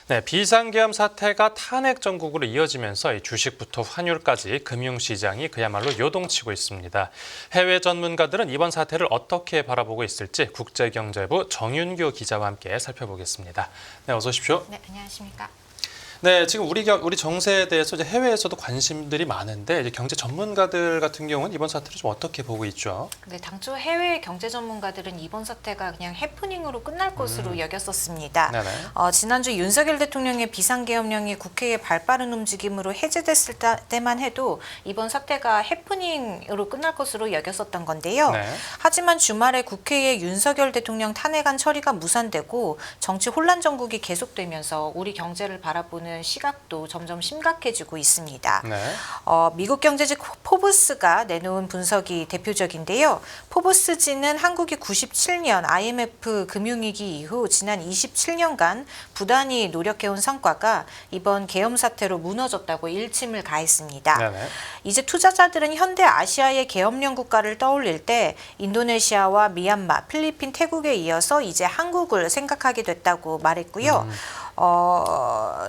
네, 비상계엄 사태가 탄핵 정국으로 이어지면서 이 주식부터 환율까지 금융시장이 그야말로 요동치고 있습니다. 해외 전문가들은 이번 사태를 어떻게 바라보고 있을지 국제경제부 정윤규 기자와 함께 살펴보겠습니다. 네, 어서 오십시오. 네, 안녕하십니까. 네, 지금 우리 정세에 대해서 이제 해외에서도 관심들이 많은데 이제 경제 전문가들 같은 경우는 이번 사태를 좀 어떻게 보고 있죠? 네, 당초 해외 경제 전문가들은 이번 사태가 그냥 해프닝으로 끝날 것으로 여겼었습니다. 네네. 지난주 윤석열 대통령의 비상계엄령이 국회의 발빠른 움직임으로 해제됐을 때만 해도 이번 사태가 해프닝으로 끝날 것으로 여겼었던 건데요. 네. 하지만 주말에 국회의 윤석열 대통령 탄핵안 처리가 무산되고 정치 혼란 정국이 계속되면서 우리 경제를 바라보는 시각도 점점 심각해지고 있습니다. 네. 미국 경제지 포브스가 내놓은 분석이 대표적인데요. 포브스지는 한국이 97년 IMF 금융위기 이후 지난 27년간 부단히 노력해온 성과가 이번 계엄 사태로 무너졌다고 일침을 가했습니다. 네네. 이제 투자자들은 현대 아시아의 계엄령 국가를 떠올릴 때 인도네시아와 미얀마, 필리핀, 태국에 이어서 이제 한국을 생각하게 됐다고 말했고요.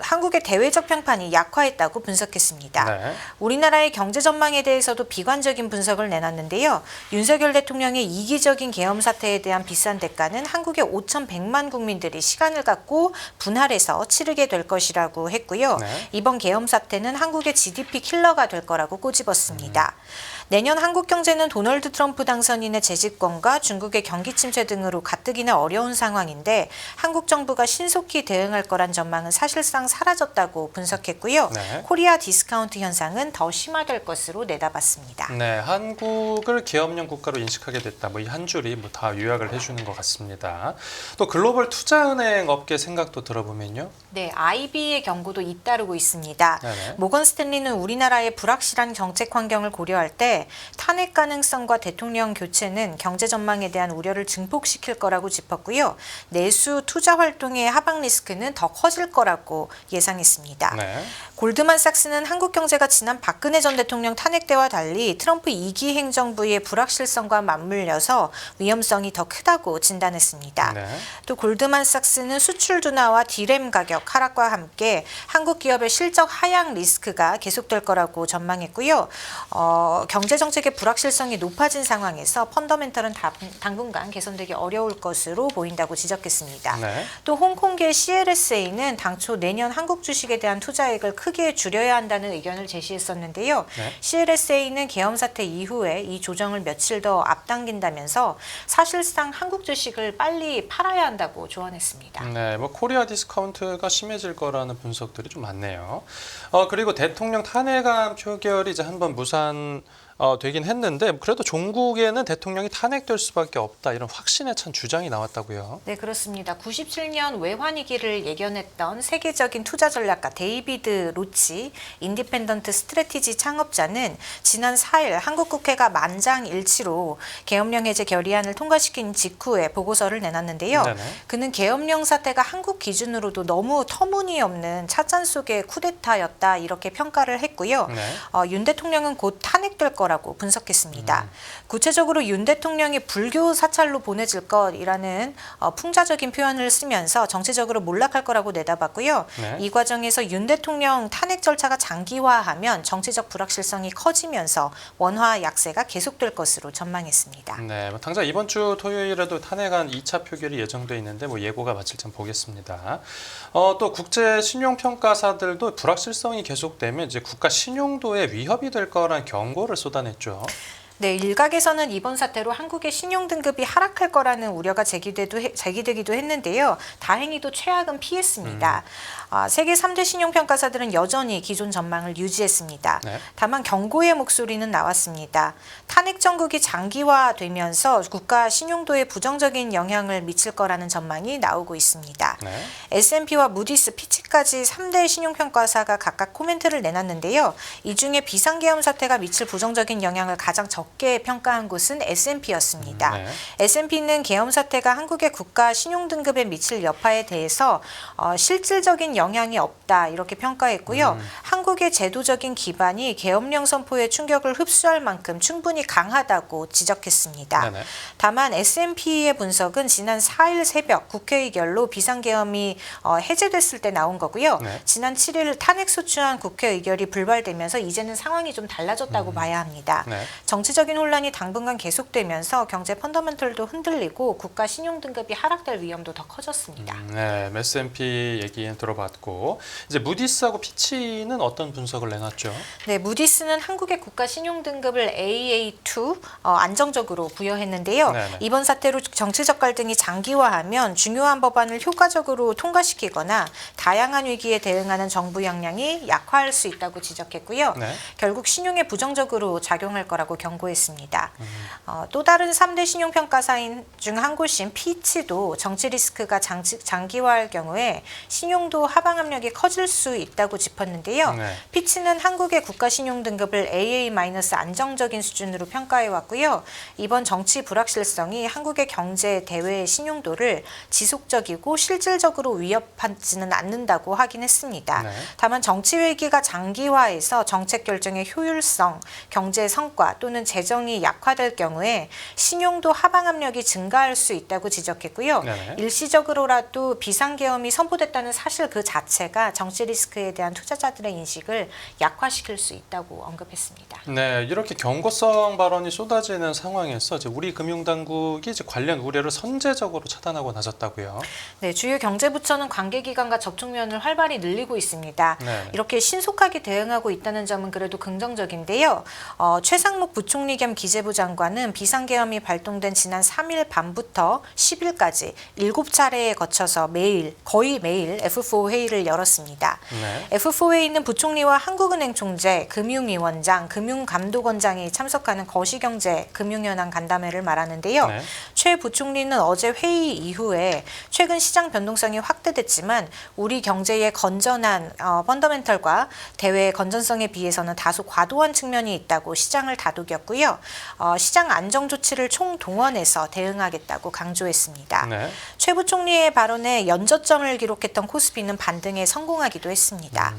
한국의 대외적 평판이 약화했다고 분석했습니다. 네. 우리나라의 경제 전망에 대해서도 비관적인 분석을 내놨는데요. 윤석열 대통령의 이기적인 계엄 사태에 대한 비싼 대가는 한국의 5,100만 국민들이 시간을 갖고 분할해서 치르게 될 것이라고 했고요. 네. 이번 계엄 사태는 한국의 GDP 킬러가 될 거라고 꼬집었습니다. 내년 한국 경제는 도널드 트럼프 당선인의 재집권과 중국의 경기 침체 등으로 가뜩이나 어려운 상황인데 한국 정부가 신속히 대응할 거란 전망은 사실상 사라졌다고 분석했고요. 네. 코리아 디스카운트 현상은 더 심화될 것으로 내다봤습니다. 네, 한국을 계엄령 국가로 인식하게 됐다. 뭐 이 한 줄이 뭐 다 요약을 해주는 것 같습니다. 또 글로벌 투자은행 업계 생각도 들어보면요. 네, IB의 경고도 잇따르고 있습니다. 네네. 모건 스탠리는 우리나라의 불확실한 정책 환경을 고려할 때 탄핵 가능성과 대통령 교체는 경제 전망에 대한 우려를 증폭시킬 거라고 짚었고요. 내수 투자 활동의 하방 리스크는 더 커질 거라고 예상했습니다. 네. 골드만삭스는 한국 경제가 지난 박근혜 전 대통령 탄핵 때와 달리 트럼프 2기 행정부의 불확실성과 맞물려서 위험성이 더 크다고 진단했습니다. 네. 또 골드만삭스는 수출 둔화와 디램 가격 하락과 함께 한국 기업의 실적 하향 리스크가 계속될 거라고 전망했고요. 경제 정책의 불확실성이 높아진 상황에서 펀더멘털은 당분간 개선되기 어려울 것으로 보인다고 지적했습니다. 네. 또 홍콩계 CLSA는 당초 내년 한국 주식에 대한 투자액을 크게 줄여야 한다는 의견을 제시했었는데요. 네. CLSA는 계엄 사태 이후에 이 조정을 며칠 더 앞당긴다면서 사실상 한국 주식을 빨리 팔아야 한다고 조언했습니다. 네, 뭐 코리아 디스카운트가 심해질 거라는 분석들이 좀 많네요. 그리고 대통령 탄핵안 표결이 이제 한번 무산 되긴 했는데 그래도 종국에는 대통령이 탄핵될 수밖에 없다 이런 확신에 찬 주장이 나왔다고요. 네, 그렇습니다. 97년 외환위기를 예견했던 세계적인 투자 전략가 데이비드 로치, 인디펜던트 스트래티지 창업자는 지난 4일 한국 국회가 만장일치로 계엄령 해제 결의안을 통과시킨 직후에 보고서를 내놨는데요. 네네. 그는 계엄령 사태가 한국 기준으로도 너무 터무니없는 차잔 속의 쿠데타였다 이렇게 평가를 했고요. 네. 윤 대통령은 곧 탄핵될 거라고 분석했습니다. 구체적으로 윤 대통령이 불교 사찰로 보내질 것이라는 풍자적인 표현을 쓰면서 정치적으로 몰락할 거라고 내다봤고요. 네. 이 과정에서 윤 대통령 탄핵 절차가 장기화하면 정치적 불확실성이 커지면서 원화 약세가 계속될 것으로 전망했습니다. 네, 뭐 당장 이번 주 토요일에도 탄핵안 2차 표결이 예정돼 있는데 뭐 예고가 마칠 점 보겠습니다. 또 국제 신용평가사들도 불확실성이 계속되면 이제 국가 신용도에 위협이 될 거라는 경고를 쏟아냈죠. 네, 일각에서는 이번 사태로 한국의 신용 등급이 하락할 거라는 우려가 제기되기도 했는데요. 다행히도 최악은 피했습니다. 세계 3대 신용평가사들은 여전히 기존 전망을 유지했습니다. 네. 다만 경고의 목소리는 나왔습니다. 탄핵 정국이 장기화되면서 국가 신용도에 부정적인 영향을 미칠 거라는 전망이 나오고 있습니다. 네. S&P와 무디스, 피치까지 3대 신용평가사가 각각 코멘트를 내놨는데요. 이 중에 비상계엄 사태가 미칠 부정적인 영향을 가장 적게 적게 평가한 곳은 S&P였습니다. 네. S&P는 계엄 사태가 한국의 국가 신용 등급에 미칠 여파에 대해서 실질적인 영향이 없다 이렇게 평가했고요. 한국의 제도적인 기반이 계엄령 선포의 충격을 흡수할 만큼 충분히 강하다고 지적했습니다. 네네. 다만 S&P의 분석은 지난 4일 새벽 국회의결로 비상계엄이 해제됐을 때 나온 거고요. 네. 지난 7일 탄핵 소추안 국회의결이 불발되면서 이제는 상황이 좀 달라졌다고 봐야 합니다. 네. 정치적인 혼란이 당분간 계속되면서 경제 펀더멘털도 흔들리고 국가 신용 등급이 하락될 위험도 더 커졌습니다. 네, S&P 얘기는 들어봤고 이제 무디스하고 피치는 어떤 분석을 내놨죠? 네, 무디스는 한국의 국가 신용 등급을 AA2 안정적으로 부여했는데요. 네네. 이번 사태로 정치적 갈등이 장기화하면 중요한 법안을 효과적으로 통과시키거나 다양한 위기에 대응하는 정부 역량이 약화할 수 있다고 지적했고요. 네. 결국 신용에 부정적으로 작용할 거라고 경고했습니다. 또 다른 3대 신용평가사인 중 한 곳인 피치도 정치 리스크가 장기화할 경우에 신용도 하방 압력이 커질 수 있다고 짚었는데요. 네. 피치는 한국의 국가 신용 등급을 AA- 안정적인 수준으로 평가해 왔고요. 이번 정치 불확실성이 한국의 경제 대외 신용도를 지속적이고 실질적으로 위협하지는 않는다고 하긴 했습니다. 네. 다만 정치 위기가 장기화해서 정책 결정의 효율성, 경제 성과 또는 재정이 약화될 경우에 신용도 하방 압력이 증가할 수 있다고 지적했고요. 네네. 일시적으로라도 비상계엄이 선포됐다는 사실 그 자체가 정치 리스크에 대한 투자자들의 인식을 약화시킬 수 있다고 언급했습니다. 네, 이렇게 경고성 발언이 쏟아지는 상황에서 이제 우리 금융당국이 이제 관련 우려를 선제적으로 차단하고 나섰다고요. 네, 주요 경제부처는 관계기관과 접촉면을 활발히 늘리고 있습니다. 네. 이렇게 신속하게 대응하고 있다는 점은 그래도 긍정적인데요. 최상목 부총리 겸 기재부 장관은 비상계엄이 발동된 지난 3일 밤부터 10일까지 7차례에 거쳐서 거의 매일 F4 회의를 열었습니다. 네. F4 회의는 부총리와 한국은행 총재, 금융위원장, 금융감독원장이 참석하는 거시경제 금융현안 간담회를 말하는데요. 네. 최 부총리는 어제 회의 이후에 최근 시장 변동성이 확대됐지만 우리 경제의 건전한 펀더멘털과 대외 건전성에 비해서는 다소 과도한 측면이 있다고 시장을 다독였고요. 시장 안정 조치를 총동원해서 대응하겠다고 강조했습니다. 네. 최 부총리의 발언에 연저점을 기록했던 코스피는 반등에 성공하기도 했습니다.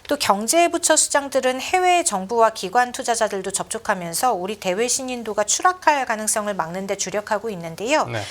또 경제부처 수장들은 해외 정부와 기관 투자자들도 접촉하면서 우리 대외 신인도가 추락할 가능성을 막는 데 주력하고 있는데요. 네.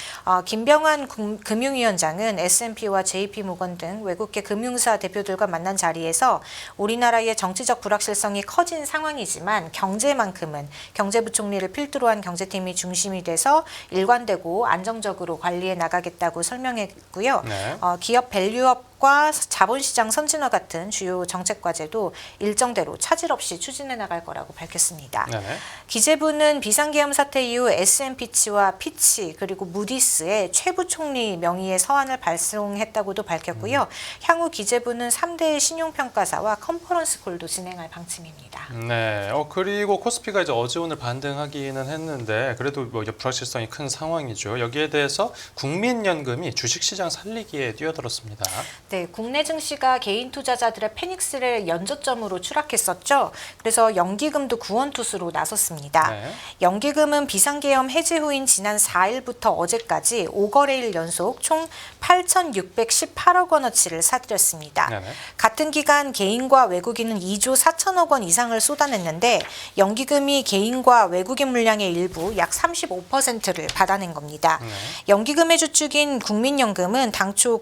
김병환 금융위원장은 S&P와 JP모건 등 외국계 금융사 대표들과 만난 자리에서 우리나라의 정치적 불확실성이 커진 상황이지만 경제만큼은 경제부총리를 필두로 한 경제팀이 중심이 돼서 일관되고 안정적으로 관리해 나가겠다고 설명했고요. 네. 기업 밸류업과 자본시장 선진화 같은 주요 정책 과제도 일정대로 차질 없이 추진해 나갈 거라고 밝혔습니다. 네네. 기재부는 비상계엄 사태 이후 S&P와 피치 그리고 무디스의 최 부총리 명의의 서한을 발송했다고도 밝혔고요. 향후 기재부는 3대 신용평가사와 컨퍼런스 콜도 진행할 방침입니다. 네. 그리고 코스피가 이제 어제 오늘 반등하기는 했는데 그래도 뭐 이제 불확실성이 큰 상황이죠. 여기에 대해서 국민연금이 주식시장 살리기에 뛰어들었습니다. 네, 국내 증시가 개인 투자자들의 패닉스를 연저점으로 추락했었죠. 그래서 연기금도 구원투수로 나섰습니다. 네. 연기금은 비상계엄 해제 후인 지난 4일부터 어제까지 5거래일 연속 총 8,618억 원어치를 사들였습니다. 네네. 같은 기간 개인과 외국인은 2조 4천억 원 이상을 쏟아냈는데 연기금이 개인과 외국인 물량의 일부 약 35%를 받아낸 겁니다. 네. 연기금의 주축인 국민연금은 당초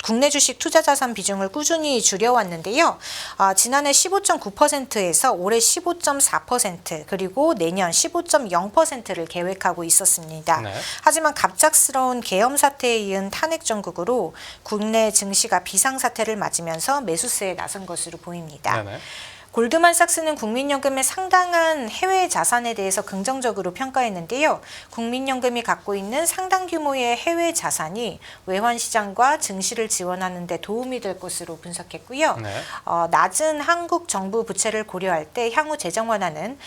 국내 주식 투자 자산 비중을 꾸준히 줄여왔는데요. 지난해 15.9%에서 올해 15.4% 그리고 내년 15.0%를 계획하고 있었습니다. 네. 하지만 갑작스러운 계엄 사태에 이은 탄핵 정국으로 국내 증시가 비상사태를 맞으면서 매수세에 나선 것으로 보입니다. 네네. 골드만삭스는 국민연금의 상당한 해외 자산에 대해서 긍정적으로 평가했는데요. 국민연금이 갖고 있는 상당 규모의 해외 자산이 외환 시장과 증시를 지원하는 데 도움이 될 것으로 분석했고요. 네. 낮은 한국 정부 부채를 고려할 때 향후 재정 완화는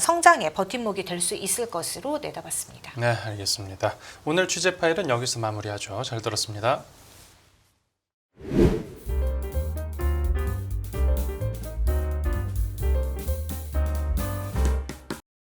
성장의 버팀목이 될 수 있을 것으로 내다봤습니다. 네, 알겠습니다. 오늘 취재 파일은 여기서 마무리하죠. 잘 들었습니다.